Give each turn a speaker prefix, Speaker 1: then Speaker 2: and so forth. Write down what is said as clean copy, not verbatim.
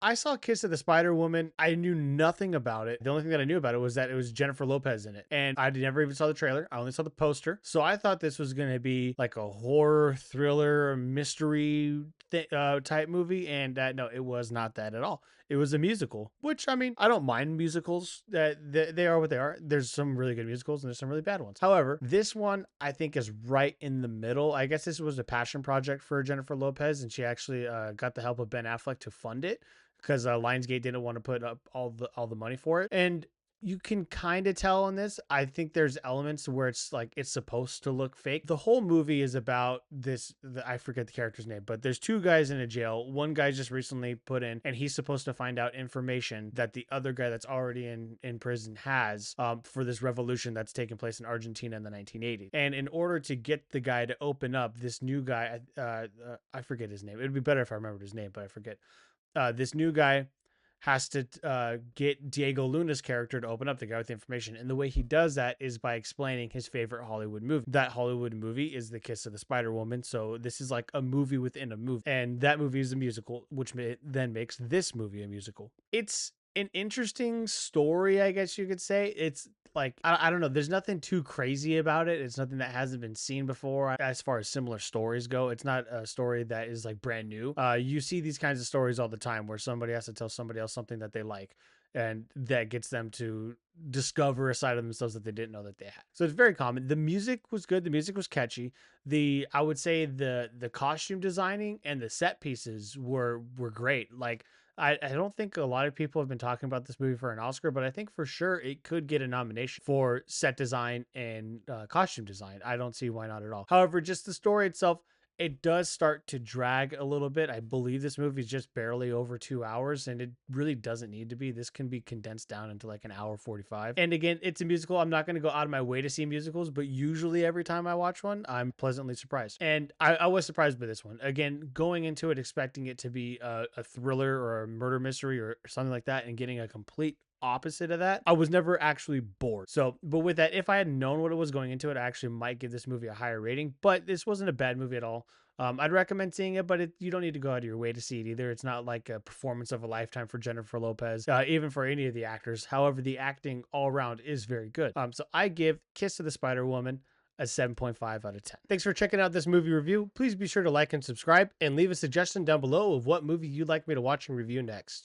Speaker 1: I saw Kiss of the Spider-Woman. I knew nothing about it. The only thing that I knew about it was that it was Jennifer Lopez in it. And I never even saw the trailer. I only saw the poster. So I thought this was going to be like a horror, thriller, mystery type movie. And no, it was not that at all. It was a musical, which, I mean, I don't mind musicals. They are what they are. There's some really good musicals and there's some really bad ones. However, this one I think is right in the middle. I guess this was a passion project for Jennifer Lopez, and she actually got the help of Ben Affleck to fund it because Lionsgate didn't want to put up all the money for it. And you can kind of tell in this. I think there's elements where it's like it's supposed to look fake. The whole movie is about I forget the character's name, but there's two guys in a jail. One guy just recently put in, and he's supposed to find out information that the other guy that's already in prison has for this revolution that's taking place in Argentina in the 1980s. And in order to get the guy to open up, this new guy, I forget his name. It'd be better if I remembered his name, but I forget. This new guy has to get Diego Luna's character to open up, the guy with the information. And the way he does that is by explaining his favorite Hollywood movie. That Hollywood movie is The Kiss of the Spider-Woman. So this is like a movie within a movie. And that movie is a musical, which then makes this movie a musical. It's an interesting story, I guess you could say. It's like, I don't know. There's nothing too crazy about it. It's nothing that hasn't been seen before as far as similar stories go. It's not a story that is like brand new. You see these kinds of stories all the time where somebody has to tell somebody else something that they like, and that gets them to discover a side of themselves that they didn't know that they had. So it's very common. The music was good. The music was catchy. I would say the costume designing and the set pieces were great. Like, I don't think a lot of people have been talking about this movie for an Oscar, but I think for sure it could get a nomination for set design and costume design. I don't see why not at all. However, just the story itself, it does start to drag a little bit. I believe this movie is just barely over 2 hours, and it really doesn't need to be. This can be condensed down into like an hour 45. And again, it's a musical. I'm not going to go out of my way to see musicals, but usually every time I watch one, I'm pleasantly surprised. And I was surprised by this one. Again, going into it expecting it to be a thriller or a murder mystery or something like that, and getting a complete opposite of that, I was never actually bored. So, but with that, if I had known what it was going into it, I actually might give this movie a higher rating. But this wasn't a bad movie at all. I'd recommend seeing it, but you don't need to go out of your way to see it either. It's not like a performance of a lifetime for Jennifer Lopez, even for any of the actors. However, the acting all around is very good. So I give Kiss of the Spider-Woman a 7.5 out of 10. Thanks for checking out this movie review. Please be sure to like and subscribe, and leave a suggestion down below of what movie you'd like me to watch and review next.